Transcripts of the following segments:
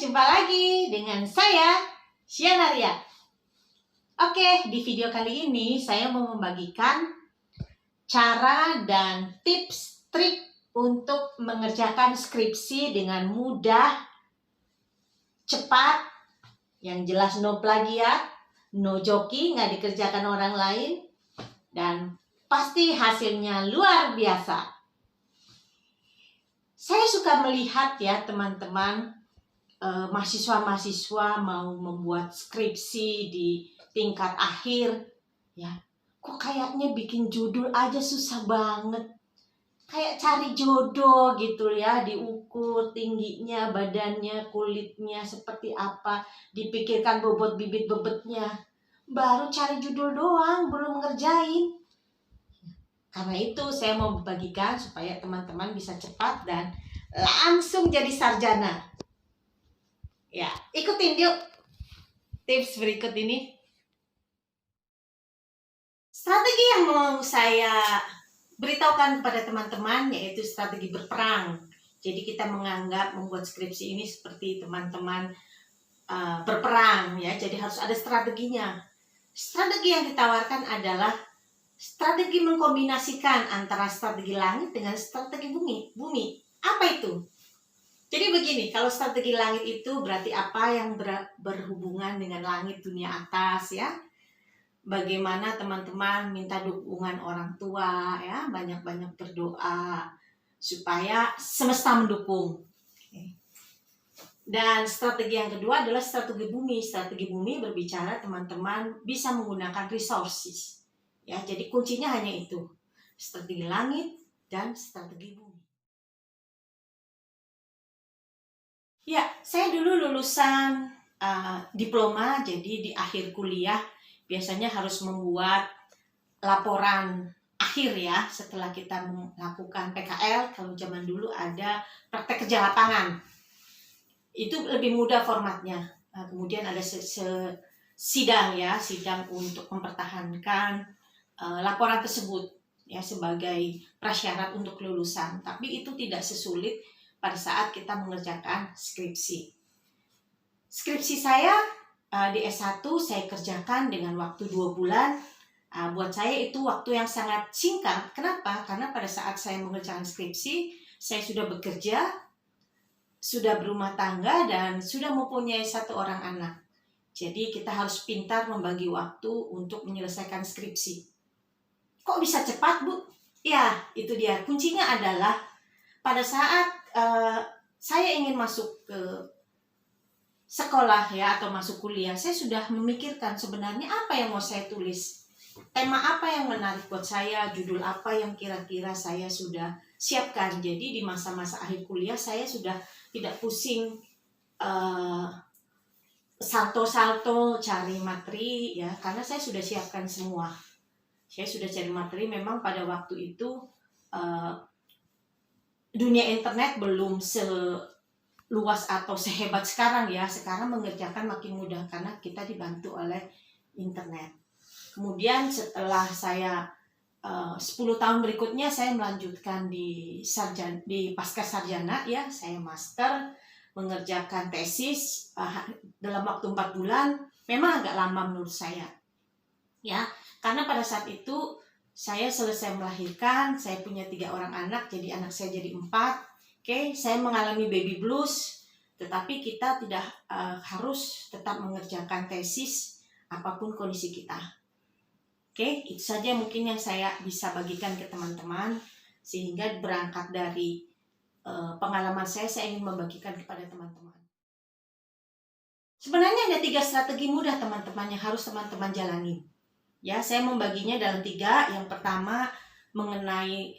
jumpa lagi dengan saya, Sianaria. Oke, di video kali ini saya mau membagikan cara dan tips trik untuk mengerjakan skripsi dengan mudah, cepat, yang jelas no plagiat, no joki, nggak dikerjakan orang lain, dan pasti hasilnya luar biasa. Saya suka melihat ya teman-teman, mahasiswa-mahasiswa mau membuat skripsi di tingkat akhir, ya, kok kayaknya bikin judul aja susah banget. Kayak cari jodoh gitu ya, diukur tingginya, badannya, kulitnya seperti apa, dipikirkan bobot bibit bebetnya. Baru cari judul doang, belum ngerjain. Karena itu saya mau membagikan supaya teman-teman bisa cepat dan langsung jadi sarjana. Ya, ikutin yuk tips berikut ini. Strategi yang mau saya beritahukan kepada teman-teman yaitu strategi berperang. Jadi kita menganggap membuat skripsi ini seperti teman-teman berperang ya. Jadi harus ada strateginya. Strategi yang ditawarkan adalah strategi mengkombinasikan antara strategi langit dengan strategi bumi. Apa itu? Jadi begini, kalau strategi langit itu berarti apa yang berhubungan dengan langit dunia atas ya. Bagaimana teman-teman minta dukungan orang tua ya, banyak-banyak berdoa supaya semesta mendukung. Dan strategi yang kedua adalah strategi bumi. Strategi bumi berbicara teman-teman bisa menggunakan resources. Ya, jadi kuncinya hanya itu. Strategi langit dan strategi bumi. Ya, saya dulu lulusan diploma, jadi di akhir kuliah biasanya harus membuat laporan akhir ya, setelah kita melakukan PKL. Kalau zaman dulu ada praktek kerja lapangan, itu lebih mudah formatnya. Kemudian ada sidang ya, sidang untuk mempertahankan laporan tersebut ya sebagai prasyarat untuk kelulusan. Tapi itu tidak sesulit pada saat kita mengerjakan skripsi. Skripsi saya di S1 saya kerjakan dengan waktu 2 bulan. Buat saya itu waktu yang sangat singkat. Kenapa? Karena pada saat saya mengerjakan skripsi, saya sudah bekerja, sudah berumah tangga, dan sudah mempunyai 1 orang anak. Jadi kita harus pintar membagi waktu untuk menyelesaikan skripsi. Kok bisa cepat, Bu? Ya, itu dia. Kuncinya adalah pada saat saya ingin masuk ke sekolah ya atau masuk kuliah, saya sudah memikirkan sebenarnya apa yang mau saya tulis, tema apa yang menarik buat saya, judul apa yang kira-kira saya sudah siapkan. Jadi di masa-masa akhir kuliah saya sudah tidak pusing salto-salto cari materi ya, karena saya sudah siapkan semua. Saya sudah cari materi. Memang pada waktu itu dunia internet belum seluas atau sehebat sekarang ya. Sekarang mengerjakan makin mudah karena kita dibantu oleh internet. Kemudian setelah saya 10 tahun berikutnya saya melanjutkan di pasca sarjana ya. Saya master, mengerjakan tesis dalam waktu 4 bulan. Memang agak lama menurut saya ya, karena pada saat itu saya selesai melahirkan, saya punya 3 orang anak, jadi anak saya jadi 4. Oke, saya mengalami baby blues, tetapi kita tidak harus tetap mengerjakan tesis apapun kondisi kita. Oke, itu saja mungkin yang saya bisa bagikan ke teman-teman, sehingga berangkat dari pengalaman saya ingin membagikan kepada teman-teman. Sebenarnya ada 3 strategi mudah teman-teman yang harus teman-teman jalani. Ya, saya membaginya dalam 3. Yang pertama mengenai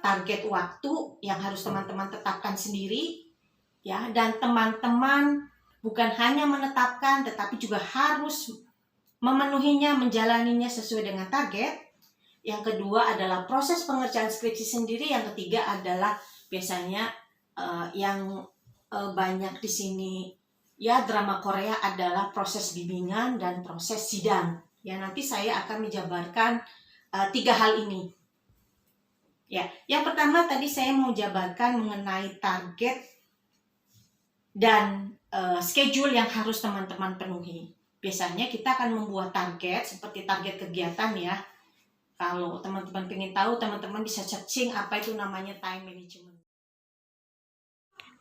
target waktu yang harus teman-teman tetapkan sendiri, ya. Dan teman-teman bukan hanya menetapkan, tetapi juga harus memenuhinya, menjalaninya sesuai dengan target. Yang kedua adalah proses pengerjaan skripsi sendiri. Yang ketiga adalah biasanya yang banyak di sini ya drama Korea adalah proses bimbingan dan proses sidang. Ya, nanti saya akan menjabarkan 3 hal ini. Ya, yang pertama tadi saya mau jabarkan mengenai target dan schedule yang harus teman-teman penuhi. Biasanya kita akan membuat target seperti target kegiatan ya. Kalau teman-teman ingin tahu, teman-teman bisa searching apa itu namanya time management.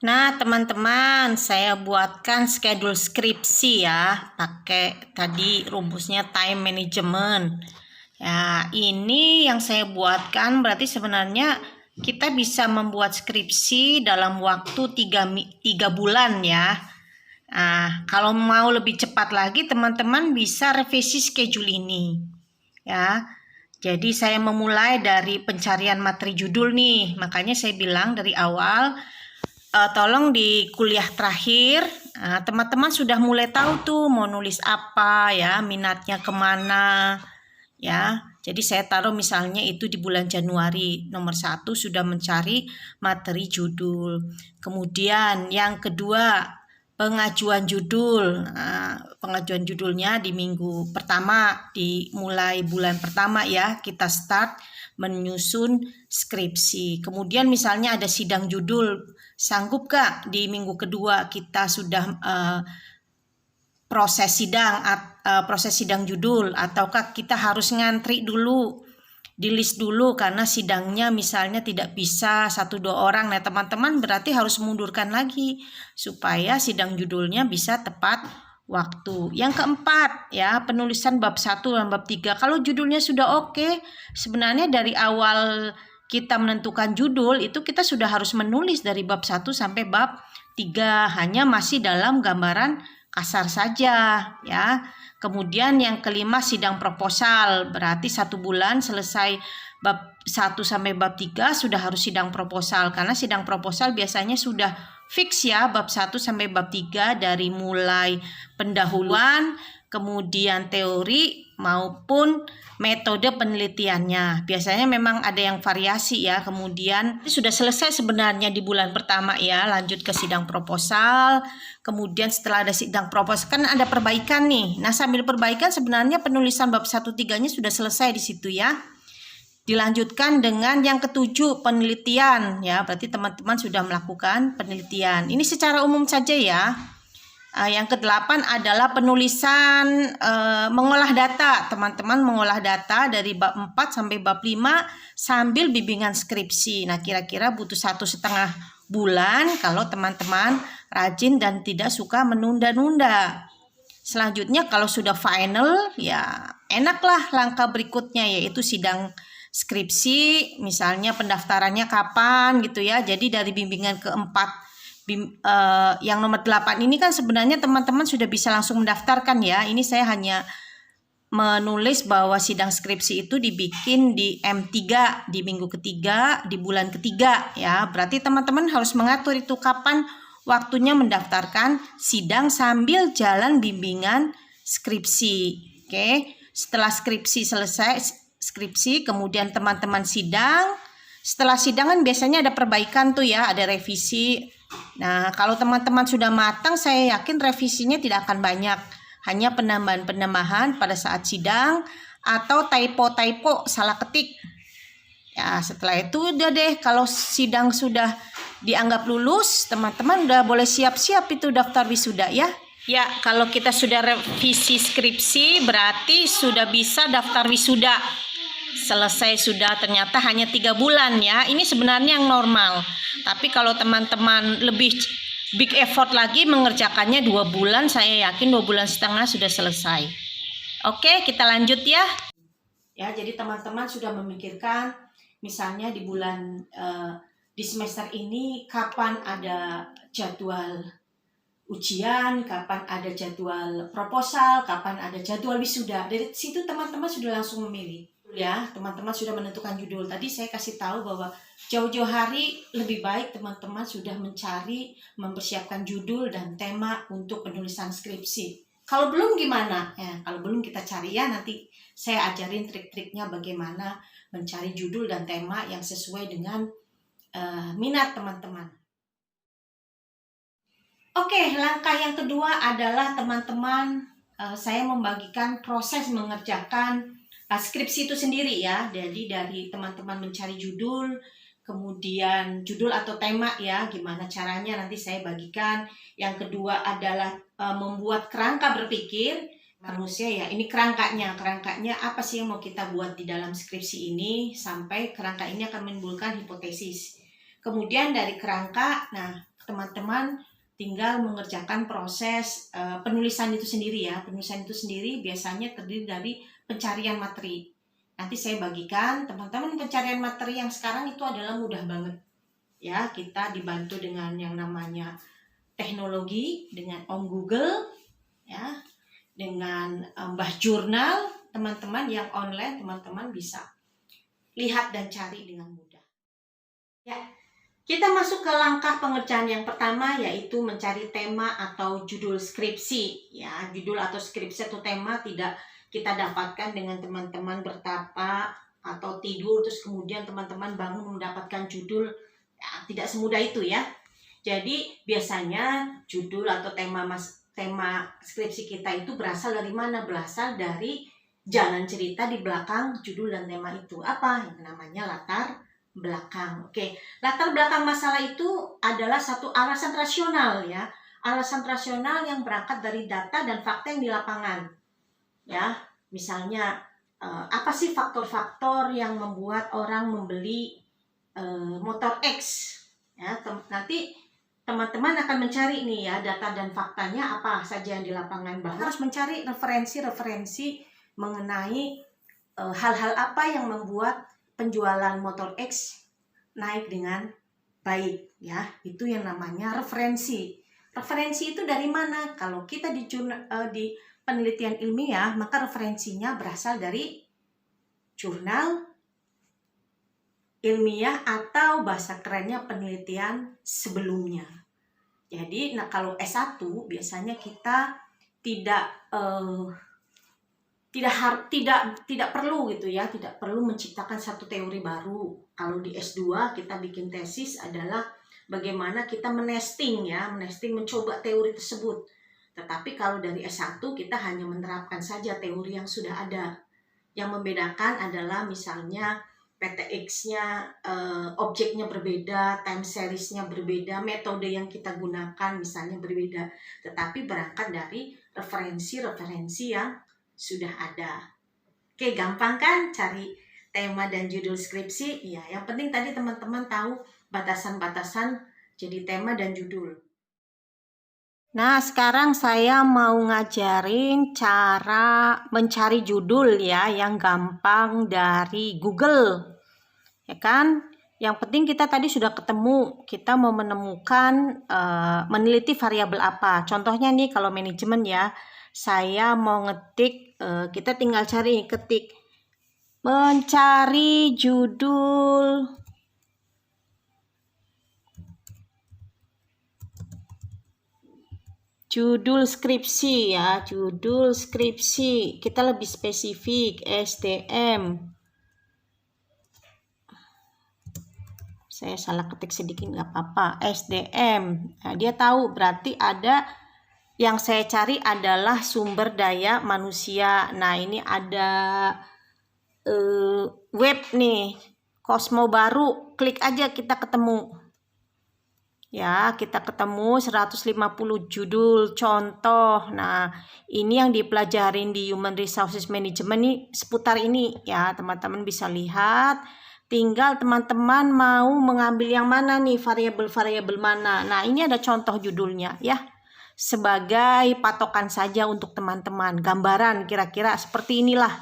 Nah, teman-teman, saya buatkan schedule skripsi ya, pakai tadi rumusnya time management. Ya, ini yang saya buatkan berarti sebenarnya kita bisa membuat skripsi dalam waktu 3 bulan ya. Nah, kalau mau lebih cepat lagi, teman-teman bisa revisi schedule ini. Ya, jadi saya memulai dari pencarian materi judul nih. Makanya saya bilang dari awal, tolong di kuliah terakhir teman-teman sudah mulai tahu tuh mau nulis apa ya, minatnya kemana ya. Jadi saya taruh misalnya itu di bulan Januari, nomor 1 sudah mencari materi judul. Kemudian yang kedua, pengajuan judul. Pengajuan judulnya di minggu pertama, dimulai bulan pertama ya, kita start menyusun skripsi. Kemudian misalnya ada sidang judul, sanggup gak di minggu kedua kita sudah proses sidang judul, ataukah kita harus ngantri dulu, di list dulu karena sidangnya misalnya tidak bisa 1-2 orang. Nah, teman-teman berarti harus mundurkan lagi supaya sidang judulnya bisa tepat waktu. Yang keempat ya, penulisan bab 1 dan bab 3. Kalau judulnya sudah oke, sebenarnya dari awal kita menentukan judul itu kita sudah harus menulis dari bab 1 sampai bab 3, hanya masih dalam gambaran kasar saja ya. Kemudian yang kelima, sidang proposal, berarti 1 bulan selesai bab 1 sampai bab 3 sudah harus sidang proposal, karena sidang proposal biasanya sudah fix ya bab 1 sampai bab 3 dari mulai pendahuluan, kemudian teori maupun metode penelitiannya. Biasanya memang ada yang variasi ya. Kemudian sudah selesai sebenarnya di bulan pertama ya, lanjut ke sidang proposal. Kemudian setelah ada sidang proposal kan ada perbaikan nih. Nah, sambil perbaikan sebenarnya penulisan bab 1-3-nya sudah selesai di situ ya. Dilanjutkan dengan yang ketujuh, penelitian ya. Berarti teman-teman sudah melakukan penelitian. Ini secara umum saja ya. Yang ke-8 adalah penulisan mengolah data. Teman-teman mengolah data dari bab 4 sampai bab 5 sambil bimbingan skripsi. Nah, kira-kira butuh 1,5 bulan kalau teman-teman rajin dan tidak suka menunda-nunda. Selanjutnya kalau sudah final ya enaklah langkah berikutnya, yaitu sidang skripsi. Misalnya pendaftarannya kapan gitu ya. Jadi dari bimbingan keempat, yang nomor 8 ini kan sebenarnya teman-teman sudah bisa langsung mendaftarkan ya. Ini saya hanya menulis bahwa sidang skripsi itu dibikin di M3 di minggu ketiga di bulan ketiga ya. Berarti teman-teman harus mengatur itu kapan waktunya mendaftarkan sidang sambil jalan bimbingan skripsi. Oke, setelah skripsi selesai kemudian teman-teman sidang. Setelah sidang kan biasanya ada perbaikan tuh ya, ada revisi. Nah, kalau teman-teman sudah matang, saya yakin revisinya tidak akan banyak. Hanya penambahan-penambahan pada saat sidang atau typo-typo salah ketik. Ya, setelah itu udah deh, kalau sidang sudah dianggap lulus, teman-teman udah boleh siap-siap itu daftar wisuda ya. Ya, kalau kita sudah revisi skripsi berarti sudah bisa daftar wisuda. Selesai sudah ternyata hanya 3 bulan ya. Ini sebenarnya yang normal. Tapi kalau teman-teman lebih big effort lagi mengerjakannya 2 bulan, saya yakin 2,5 bulan sudah selesai. Oke, kita lanjut ya. Ya, jadi teman-teman sudah memikirkan misalnya di di semester ini kapan ada jadwal ujian, kapan ada jadwal proposal, kapan ada jadwal wisuda. Dari situ teman-teman sudah langsung memilih. Ya, teman-teman sudah menentukan judul. Tadi saya kasih tahu bahwa jauh-jauh hari lebih baik teman-teman sudah mempersiapkan judul dan tema untuk penulisan skripsi. Kalau belum gimana? Ya, kalau belum kita cari ya, nanti saya ajarin trik-triknya bagaimana mencari judul dan tema yang sesuai dengan minat teman-teman. Oke, langkah yang kedua adalah teman-teman, saya membagikan proses mengerjakan skripsi itu sendiri ya. Jadi dari teman-teman mencari judul, kemudian judul atau tema ya, gimana caranya nanti saya bagikan. Yang kedua adalah membuat kerangka berpikir manusia ya, ini kerangkanya apa sih yang mau kita buat di dalam skripsi ini, sampai kerangka ini akan menimbulkan hipotesis. Kemudian dari kerangka, nah teman-teman tinggal mengerjakan proses penulisan itu sendiri ya. Penulisan itu sendiri biasanya terdiri dari pencarian materi. Nanti saya bagikan, teman-teman, pencarian materi yang sekarang itu adalah mudah banget ya. Kita dibantu dengan yang namanya teknologi, dengan Om Google ya, dengan Mbah Jurnal. Teman-teman yang online, teman-teman bisa lihat dan cari dengan mudah ya. Kita masuk ke langkah pengerjaan yang pertama, yaitu mencari tema atau judul skripsi ya. Judul atau skripsi atau tema tidak kita dapatkan dengan teman-teman bertapa atau tidur terus kemudian teman-teman bangun mendapatkan judul ya, tidak semudah itu ya. Jadi biasanya judul atau tema skripsi kita itu berasal dari mana? Berasal dari jalan cerita di belakang judul dan tema itu. Apa? Yang namanya latar belakang. Oke, latar belakang masalah itu adalah satu alasan rasional ya. Alasan rasional yang berangkat dari data dan fakta yang di lapangan. Ya, misalnya apa sih faktor-faktor yang membuat orang membeli motor X? Ya, nanti teman-teman akan mencari nih ya data dan faktanya apa saja yang di lapangan. Bahkan harus mencari referensi-referensi mengenai hal-hal apa yang membuat penjualan motor X naik dengan baik ya. Itu yang namanya referensi. Referensi itu dari mana? Kalau kita di penelitian ilmiah, maka referensinya berasal dari jurnal ilmiah atau bahasa kerennya penelitian sebelumnya. Jadi, nah kalau S1 biasanya kita tidak perlu gitu ya, tidak perlu menciptakan satu teori baru. Kalau di S2 kita bikin tesis adalah bagaimana kita menesting, mencoba teori tersebut. Tetapi kalau dari S1 kita hanya menerapkan saja teori yang sudah ada. Yang membedakan adalah misalnya PTX-nya, objeknya berbeda, time series-nya berbeda, metode yang kita gunakan misalnya berbeda. Tetapi berangkat dari referensi-referensi yang sudah ada. Oke, gampang kan cari tema dan judul skripsi? Ya, yang penting tadi teman-teman tahu batasan-batasan jadi tema dan judul. Nah, sekarang saya mau ngajarin cara mencari judul ya, yang gampang dari Google. Ya kan? Yang penting kita tadi sudah ketemu, kita mau menemukan, meneliti variabel apa. Contohnya nih kalau manajemen ya, saya mau ngetik, kita tinggal cari, ketik, mencari judul skripsi ya, judul skripsi. Kita lebih spesifik, STM. Saya salah ketik sedikit nggak apa-apa, SDM. Nah, dia tahu berarti ada yang saya cari adalah sumber daya manusia. Nah, ini ada web nih, Cosmo baru, klik aja kita ketemu. Ya, kita ketemu 150 judul contoh. Nah, ini yang dipelajarin di Human Resources Management nih seputar ini ya, teman-teman bisa lihat. Tinggal teman-teman mau mengambil yang mana nih, variabel-variabel mana. Nah, ini ada contoh judulnya ya. Sebagai patokan saja untuk teman-teman. Gambaran kira-kira seperti inilah.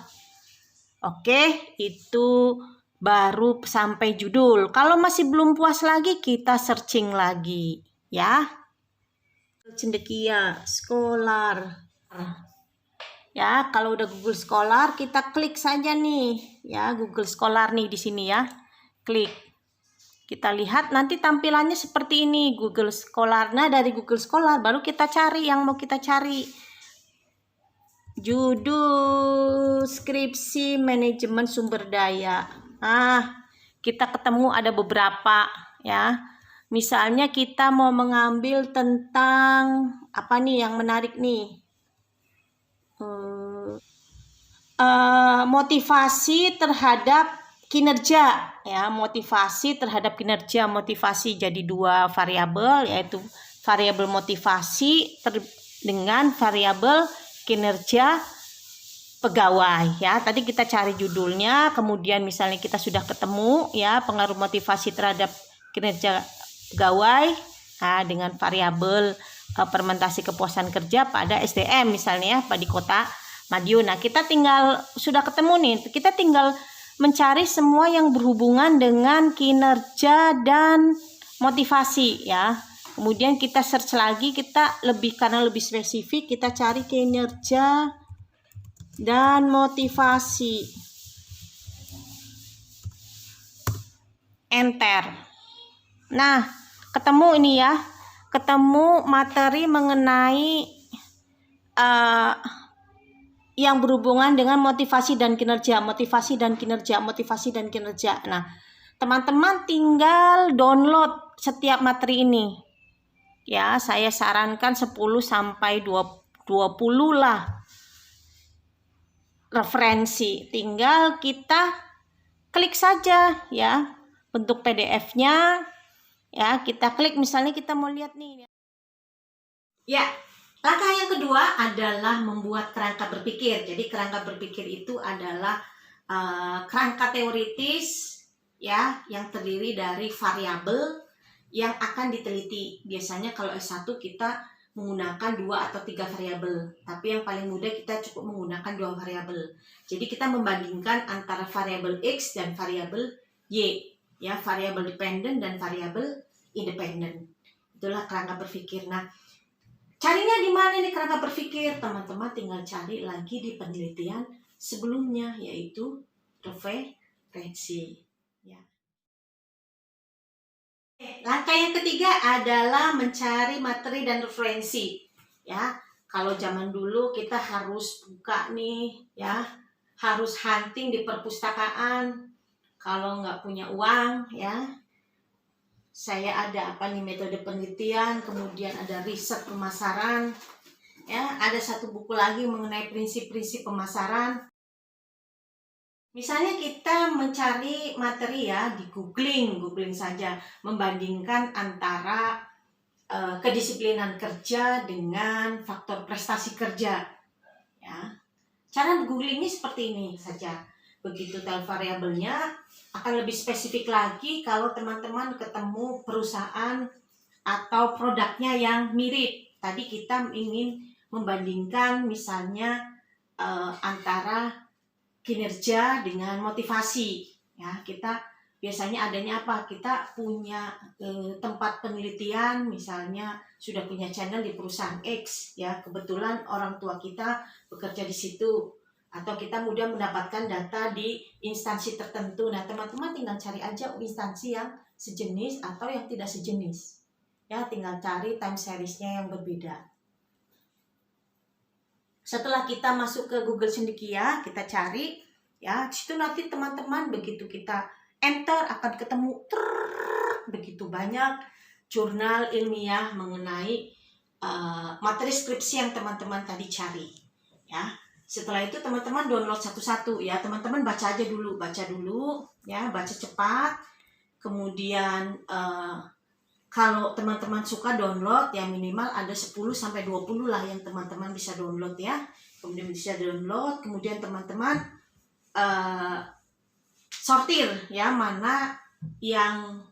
Oke, itu baru sampai judul. Kalau masih belum puas lagi, kita searching lagi ya. Cendekia Scholar. Ya, kalau udah Google Scholar, kita klik saja nih ya, Google Scholar nih di sini ya. Klik. Kita lihat nanti tampilannya seperti ini, Google Scholar. Nah, dari Google Scholar baru kita cari yang mau kita cari. Judul skripsi manajemen sumber daya. Nah, kita ketemu ada beberapa ya. Misalnya kita mau mengambil tentang apa nih yang menarik nih? Motivasi terhadap kinerja ya, motivasi terhadap kinerja. Motivasi jadi 2 variabel, yaitu variabel motivasi dengan variabel kinerja pegawai ya. Tadi kita cari judulnya, kemudian misalnya kita sudah ketemu ya pengaruh motivasi terhadap kinerja pegawai dengan variabel fermentasi kepuasan kerja pada SDM misalnya ya, di Kota Madiun. Nah, kita tinggal sudah ketemu nih, kita tinggal mencari semua yang berhubungan dengan kinerja dan motivasi ya. Kemudian kita search lagi, karena lebih spesifik, kita cari kinerja dan motivasi. Enter. Nah, ketemu ini ya. Ketemu materi mengenai yang berhubungan dengan motivasi dan kinerja, motivasi dan kinerja, motivasi dan kinerja. Nah, teman-teman tinggal download setiap materi ini. Ya, saya sarankan 10 sampai 20 lah referensi. Tinggal kita klik saja ya bentuk PDF-nya. Ya, kita klik, misalnya kita mau lihat nih. Ya, langkah yang kedua adalah membuat kerangka berpikir. Jadi kerangka berpikir itu adalah kerangka teoritis ya, yang terdiri dari variabel yang akan diteliti. Biasanya kalau S1 kita menggunakan 2 atau 3 variabel, tapi yang paling mudah kita cukup menggunakan 2 variabel. Jadi kita membandingkan antara variabel X dan variabel Y, ya, variabel dependent dan variabel independent. Itulah kerangka berpikir. Nah, carinya di mana nih kerangka berpikir? Teman-teman tinggal cari lagi di penelitian sebelumnya, yaitu referensi. Ya. Langkah yang ketiga adalah mencari materi dan referensi. Ya, kalau zaman dulu kita harus buka nih, ya, harus hunting di perpustakaan. Kalau nggak punya uang, ya, saya ada metode penelitian, kemudian ada riset pemasaran. Ya, ada satu buku lagi mengenai prinsip-prinsip pemasaran. Misalnya kita mencari materi ya di googling saja, membandingkan antara kedisiplinan kerja dengan faktor prestasi kerja. Ya, cara googlingnya seperti ini saja. Begitu tahu variabelnya, akan lebih spesifik lagi kalau teman-teman ketemu perusahaan atau produknya yang mirip. Tadi kita ingin membandingkan misalnya antara kinerja dengan motivasi. Ya, kita biasanya adanya apa? Kita punya tempat penelitian, misalnya sudah punya channel di perusahaan X, ya, kebetulan orang tua kita bekerja di situ, atau kita mudah mendapatkan data di instansi tertentu. Nah, teman-teman tinggal cari aja instansi yang sejenis atau yang tidak sejenis. Ya, tinggal cari time series-nya yang berbeda. Setelah kita masuk ke Google Cendekia, kita cari, ya, situ nanti teman-teman begitu kita enter akan ketemu begitu banyak jurnal ilmiah mengenai materi skripsi yang teman-teman tadi cari. Ya, setelah itu teman-teman download satu-satu, ya, teman-teman baca dulu, ya, baca cepat. Kemudian kalau teman-teman suka download, ya minimal ada 10 sampai 20 lah yang teman-teman bisa download ya. Kemudian bisa download, kemudian teman-teman sortir ya mana yang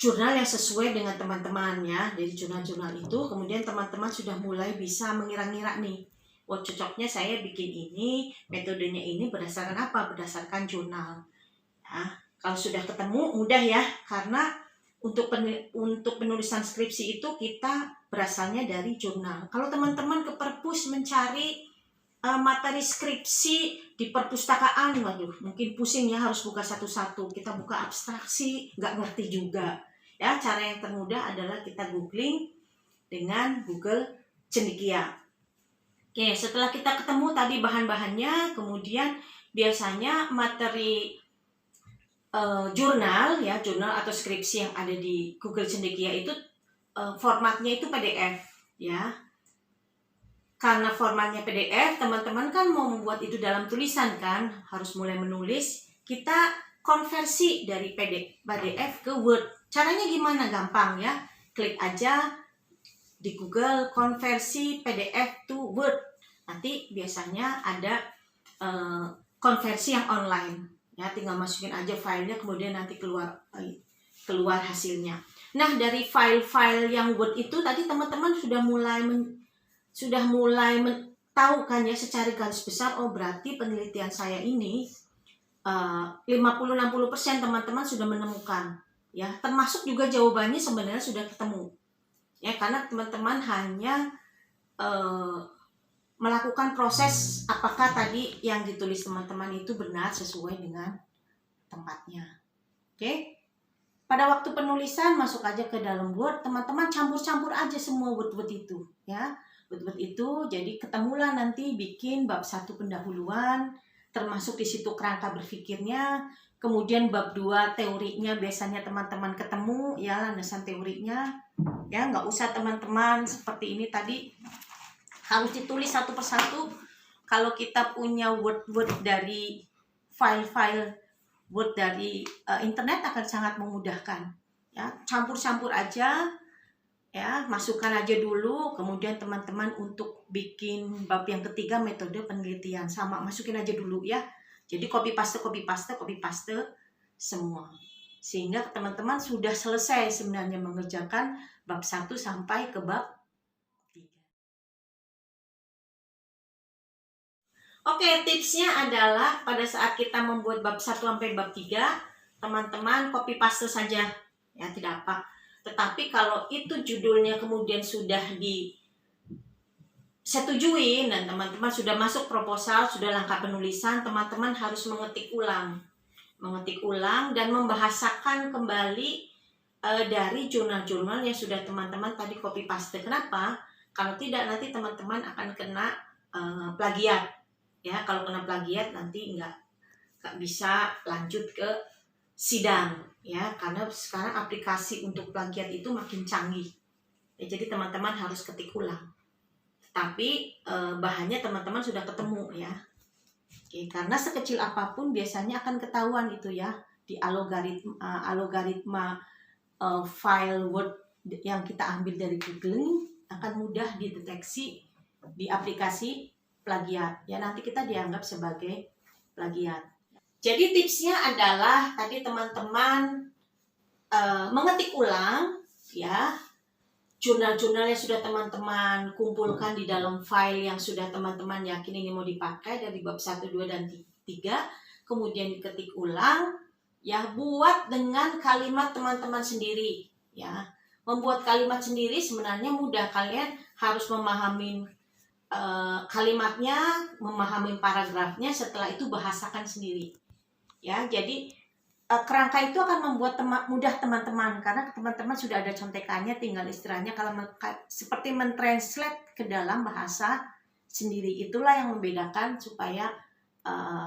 jurnal yang sesuai dengan teman-teman ya. Dari jurnal-jurnal itu kemudian teman-teman sudah mulai bisa mengira-ngira nih. Wah, cocoknya saya bikin ini, metodenya ini berdasarkan apa? Berdasarkan jurnal. Ya, kalau sudah ketemu mudah ya, karena untuk penulisan skripsi itu kita berasalnya dari jurnal. Kalau teman-teman ke perpus mencari materi skripsi di perpustakaan, waduh, mungkin pusing ya, harus buka satu-satu. Kita buka abstraksi, nggak ngerti juga. Ya, cara yang termudah adalah kita googling dengan Google Cendekia. Oke, setelah kita ketemu tadi bahan-bahannya, kemudian biasanya materi jurnal atau skripsi yang ada di Google Cendekia itu formatnya itu PDF ya. Karena formatnya PDF, teman-teman kan mau membuat itu dalam tulisan kan, harus mulai menulis. Kita konversi dari PDF ke Word. Caranya gimana? Gampang ya. Klik aja di Google konversi PDF to Word. Nanti biasanya ada konversi yang online. Ya, tinggal masukin aja filenya, kemudian nanti keluar hasilnya. Nah, dari file-file yang Word itu tadi teman-teman sudah mulai tahu kan ya secara garis besar, oh berarti penelitian saya ini 50-60% teman-teman sudah menemukan ya, termasuk juga jawabannya sebenarnya sudah ketemu ya, karena teman-teman hanya melakukan proses apakah tadi yang ditulis teman-teman itu benar sesuai dengan tempatnya. Oke, pada waktu penulisan masuk aja ke dalam Word, teman-teman campur-campur aja semua Word itu ya, Word itu jadi ketemulah nanti bikin bab 1 pendahuluan, termasuk di situ kerangka berpikirnya, kemudian bab 2 teorinya biasanya teman-teman ketemu ya, landasan teorinya ya, nggak usah teman-teman seperti ini tadi harus ditulis satu persatu. Kalau kita punya Word dari file-file Word dari internet akan sangat memudahkan ya, campur-campur aja ya, masukkan aja dulu, kemudian teman-teman untuk bikin bab yang ketiga metode penelitian sama masukin aja dulu ya. Jadi copy paste semua. Sehingga teman-teman sudah selesai sebenarnya mengerjakan bab 1 sampai ke bab 3. Oke, tipsnya adalah pada saat kita membuat bab 1 sampai bab 3, teman-teman copy paste saja ya, tidak apa. Tetapi kalau itu judulnya kemudian sudah disetujui dan teman-teman sudah masuk proposal, sudah langkah penulisan, teman-teman harus mengetik ulang dan membahasakan kembali dari jurnal-jurnal yang sudah teman-teman tadi copy paste. Kenapa? Kalau tidak nanti teman-teman akan kena plagiat ya. Kalau kena plagiat nanti nggak bisa lanjut ke sidang ya, karena sekarang aplikasi untuk plagiat itu makin canggih ya, jadi teman-teman harus ketik ulang, tapi bahannya teman-teman sudah ketemu ya. Oke, karena sekecil apapun biasanya akan ketahuan itu ya di algoritma file Word yang kita ambil dari Google, akan mudah dideteksi di aplikasi plagiat ya, nanti kita dianggap sebagai plagiat. Jadi tipsnya adalah tadi teman-teman mengetik ulang ya jurnal-jurnal yang sudah teman-teman kumpulkan di dalam file yang sudah teman-teman yakin ini mau dipakai dari bab 1, 2, dan 3, kemudian diketik ulang ya, buat dengan kalimat teman-teman sendiri ya. Membuat kalimat sendiri sebenarnya mudah, kalian harus memahami kalimatnya, memahami paragrafnya, setelah itu bahasakan sendiri ya. Jadi kerangka itu akan membuat mudah teman-teman, karena teman-teman sudah ada contekannya, tinggal istilahnya kalau seperti mentranslate ke dalam bahasa sendiri. Itulah yang membedakan supaya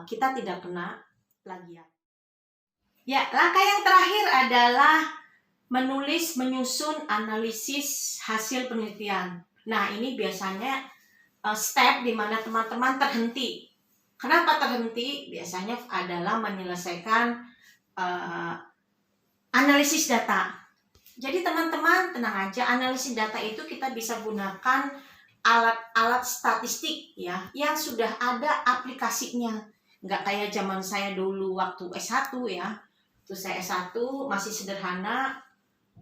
kita tidak kena plagiat. Ya, langkah yang terakhir adalah menyusun analisis hasil penelitian. Nah, ini biasanya step di mana teman-teman terhenti. Kenapa terhenti? Biasanya adalah menyelesaikan analisis data. Jadi teman-teman tenang aja, analisis data itu kita bisa gunakan alat-alat statistik ya, yang sudah ada aplikasinya. Nggak kayak zaman saya dulu waktu S1 ya. Terus saya S1 masih sederhana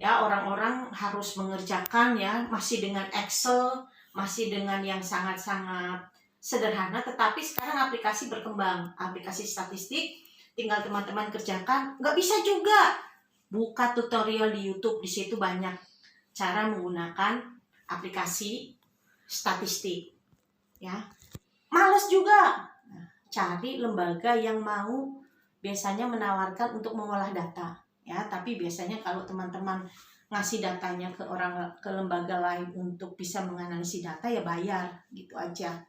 ya, orang-orang harus mengerjakan ya, masih dengan Excel, masih dengan yang sangat-sangat sederhana. Tetapi sekarang aplikasi berkembang, aplikasi statistik, tinggal teman-teman kerjakan. Nggak bisa juga buka tutorial di YouTube, di situ banyak cara menggunakan aplikasi statistik ya. Males juga, cari lembaga yang mau biasanya menawarkan untuk mengolah data ya. Tapi biasanya kalau teman-teman ngasih datanya ke lembaga lain untuk bisa menganalisis data ya bayar gitu aja.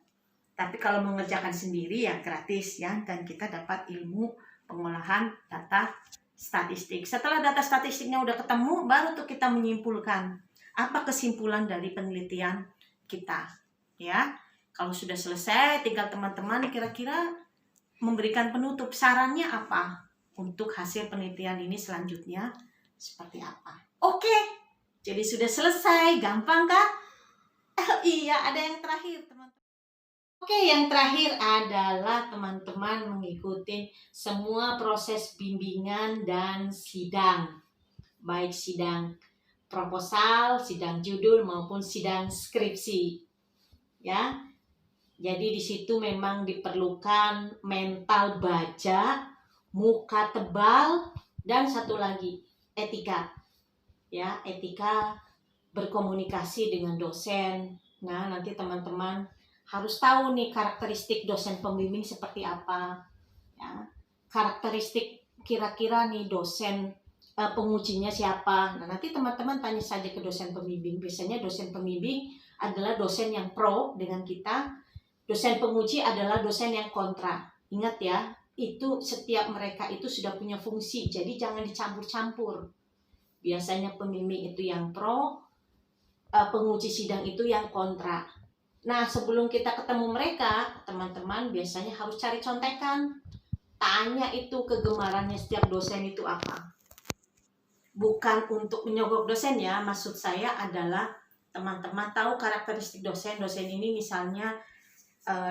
Tapi kalau mengerjakan sendiri ya gratis ya, dan kita dapat ilmu pengolahan data statistik. Setelah data statistiknya udah ketemu, baru tuh kita menyimpulkan apa kesimpulan dari penelitian kita ya. Kalau sudah selesai, tinggal teman-teman kira-kira memberikan penutup, sarannya apa untuk hasil penelitian ini selanjutnya seperti apa. Oke, jadi sudah selesai, gampang kan? Iya, ada yang terakhir teman-teman. Oke, yang terakhir adalah teman-teman mengikuti semua proses bimbingan dan sidang. Baik sidang proposal, sidang judul maupun sidang skripsi. Ya. Jadi di situ memang diperlukan mental baja, muka tebal, dan satu lagi etika. Ya, etika berkomunikasi dengan dosen. Nah, nanti teman-teman harus tahu nih karakteristik dosen pembimbing seperti apa. Ya, karakteristik kira-kira nih dosen pengujinya siapa. Nah, nanti teman-teman tanya saja ke dosen pembimbing. Biasanya dosen pembimbing adalah dosen yang pro dengan kita. Dosen penguji adalah dosen yang kontra. Ingat ya, itu setiap mereka itu sudah punya fungsi. Jadi jangan dicampur-campur. Biasanya pembimbing itu yang pro, penguji sidang itu yang kontra. Nah, sebelum kita ketemu mereka, teman-teman biasanya harus cari contekan. Tanya itu kegemarannya setiap dosen itu apa. Bukan untuk menyogok dosen ya, maksud saya adalah teman-teman tahu karakteristik dosen. Dosen ini misalnya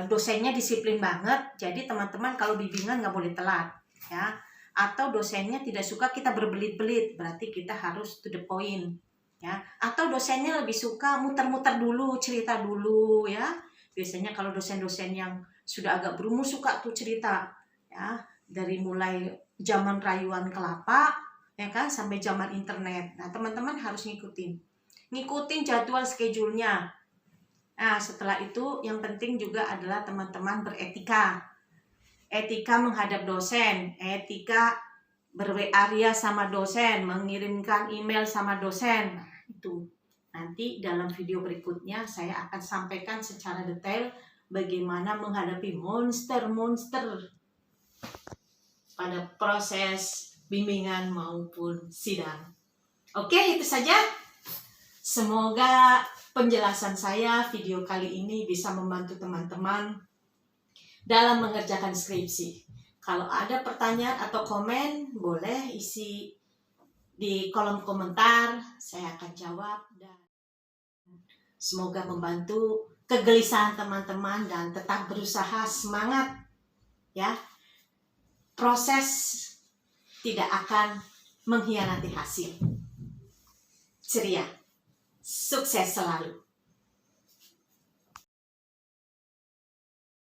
dosennya disiplin banget, jadi teman-teman kalau bimbingan nggak boleh telat, ya. Atau dosennya tidak suka kita berbelit-belit, berarti kita harus to the point, ya. Atau dosennya lebih suka muter-muter dulu, cerita dulu, ya. Biasanya kalau dosen-dosen yang sudah agak berumur suka tuh cerita, ya, dari mulai zaman rayuan kelapa, ya kan, sampai zaman internet. Nah, teman-teman harus ngikutin jadwal schedule-nya. Nah, setelah itu yang penting juga adalah teman-teman beretika. Etika menghadap dosen, etika ber-WA sama dosen, mengirimkan email sama dosen. Nah, itu. Nanti dalam video berikutnya saya akan sampaikan secara detail bagaimana menghadapi monster-monster pada proses bimbingan maupun sidang. Oke, itu saja. Semoga penjelasan saya video kali ini bisa membantu teman-teman dalam mengerjakan skripsi. Kalau ada pertanyaan atau komen, boleh isi di kolom komentar, saya akan jawab. Dan semoga membantu kegelisahan teman-teman dan tetap berusaha, semangat ya. Proses tidak akan mengkhianati hasil. Ceria. Sukses selalu.